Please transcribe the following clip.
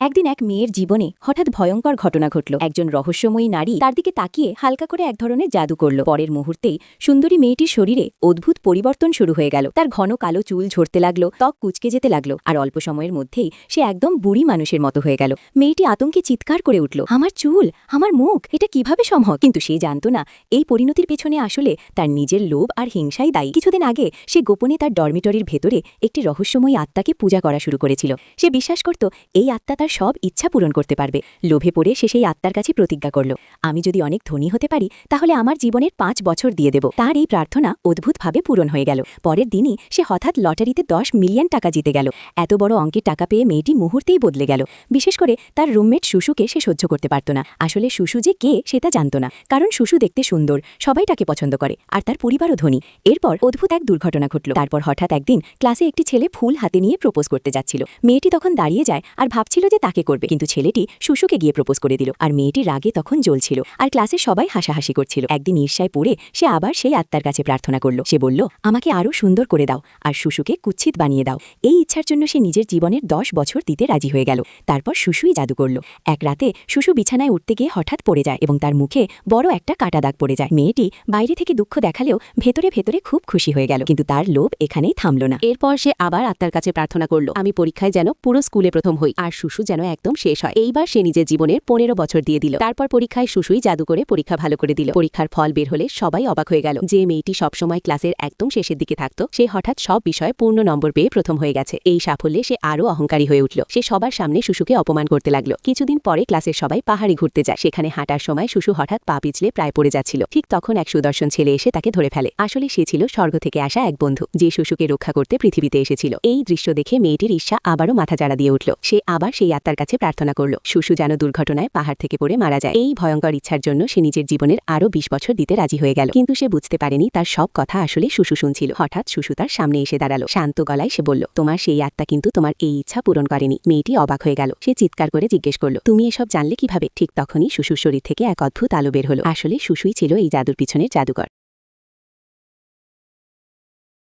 একদিন এক মেয়ের জীবনে হঠাৎ ভয়ঙ্কর ঘটনা ঘটল। একজন রহস্যময়ী নারী তার দিকে তাকিয়ে হালকা করে এক ধরনের জাদু করল। পরের মুহূর্তেই সুন্দরী মেয়েটির শরীরে অদ্ভুত পরিবর্তন শুরু হয়ে গেল। তার ঘন কালো চুল ঝরতে লাগলো, ত্বক কুঁচকে যেতে লাগলো, আর অল্প সময়ের মধ্যেই সে একদম বুড়ি মানুষের মতো হয়ে গেল। মেয়েটি আতঙ্কে চিৎকার করে উঠল, আমার চুল, আমার মুখ, এটা কিভাবে সম্ভব? কিন্তু সে জানত না এই পরিণতির পেছনে আসলে তার নিজের লোভ আর হিংসাই দায়ী। কিছুদিন আগে সে গোপনে তার ডরমিটরির ভেতরে একটি রহস্যময়ী আত্মাকে পূজা করা শুরু করেছিল। সে বিশ্বাস করত এই আত্মা তার সব ইচ্ছা পূরণ করতে পারবে। লোভে পড়ে সে সেই আত্মার কাছে প্রতিজ্ঞা করল, আমি যদি অনেক ধনী হতে পারি তাহলে আমার জীবনের 5 বছর দিয়ে দেব। তার এই প্রার্থনা অদ্ভুতভাবে পূরণ হয়ে গেল। পরের দিনই সে হঠাৎ লটারিতে 10 মিলিয়ন টাকা জিতে গেল। এত বড় অঙ্কের টাকা পেয়ে মেয়েটি মুহূর্তেই বদলে গেল। বিশেষ করে তার রুমমেট শুশুকে সে সহ্য করতে পারত না। আসলে শুশু যে কে সেটা জানত না, কারণ শুশু দেখতে সুন্দর, সবাই তাকে পছন্দ করে, আর তার পরিবারও ধনী। এরপর অদ্ভুত এক দুর্ঘটনা ঘটল। তারপর হঠাৎ একদিন ক্লাসে একটি ছেলে ফুল হাতে নিয়ে প্রপোজ করতে যাচ্ছিল। মেয়েটি তখন দাঁড়িয়ে যায় আর ভাবছিল যে তাকে করবে, কিন্তু ছেলেটি শুশুকে গিয়ে প্রপোজ করে দিল। আর মেয়েটি রাগে তখন জ্বলছিল, আর ক্লাসে সবাই হাসাহাসি করছিল। একদিন ঈর্ষায় পড়ে সে আবার সেই আত্মার কাছে প্রার্থনা করল। সে বলল, আমাকে আরও সুন্দর করে দাও আর শুশুকে কুৎসিত বানিয়ে দাও। এই ইচ্ছার জন্য সে নিজের জীবনের 10 বছর দিতে রাজি হয়ে গেল। তারপর শুশুই জাদু করল। এক রাতে শুশু বিছানায় উঠতে গিয়ে হঠাৎ পড়ে যায় এবং তার মুখে বড় একটা কাটা দাগ পড়ে যায়। মেয়েটি বাইরে থেকে দুঃখ দেখালেও ভেতরে ভেতরে খুব খুশি হয়ে গেল। কিন্তু তার লোভ এখানেই থামল না। এরপর সে আবার আত্মার কাছে প্রার্থনা করল, আমি পরীক্ষায় যেন পুরো স্কুলে প্রথম হই আর শুশু যেন একদম শেষ হয়। এইবার সে নিজের জীবনের 15 বছর দিয়ে দিল। তারপর পরীক্ষায় শুশুই জাদু করে পরীক্ষা ভালো করে দিল। পরীক্ষার ফল বের হলে সবাই অবাক হয়ে গেল। যে মেয়েটি সবসময় ক্লাসের একদম শেষের দিকে থাকত, সে হঠাৎ সব বিষয়ে পূর্ণ নম্বর পেয়ে প্রথম হয়ে গেছে। এই সাফল্যে সে আরও অহংকারী হয়ে উঠল। সে সবার সামনে শুশুকে অপমান করতে লাগলো। কিছুদিন পরে ক্লাসের সবাই পাহাড়ে ঘুরতে যায়। সেখানে হাঁটার সময় শুশু হঠাৎ পা পিছলে প্রায় পড়ে যাচ্ছিল। ঠিক তখন এক সুদর্শন ছেলে এসে তাকে ধরে ফেলে। আসলে সে ছিল স্বর্গ থেকে আসা এক বন্ধু, যে শুশুকে রক্ষা করতে পৃথিবীতে এসেছিল। এই দৃশ্য দেখে মেয়েটির ঈর্ষা আবারও মাথাচাড়া দিয়ে উঠল। সে আবার সেই আত্মার কাছে প্রার্থনা করল, শুশু যেন দুর্ঘটনায় পাহাড় থেকে পড়ে মারা যায়। এই ভয়ঙ্কর ইচ্ছার জন্য সে নিজের জীবনের আরও 20 বছর দিতে রাজি হয়ে গেল। কিন্তু সে বুঝতে পারেনি তার সব কথা আসলে শুশু শুনছিল। হঠাৎ শুশু তার সামনে এসে দাঁড়ালো। শান্ত গলায় সে বলল, তোমার সেই আত্মা কিন্তু তোমার এই ইচ্ছা পূরণ করেনি। মেয়েটি অবাক হয়ে গেল। সে চিৎকার করে জিজ্ঞেস করল, তুমি এসব জানলে কিভাবে? ঠিক তখনই শুশুর শরীর থেকে এক অদ্ভুত আলো বের হলো। আসলে শুশুই ছিল এই জাদুর পিছনের জাদুকর।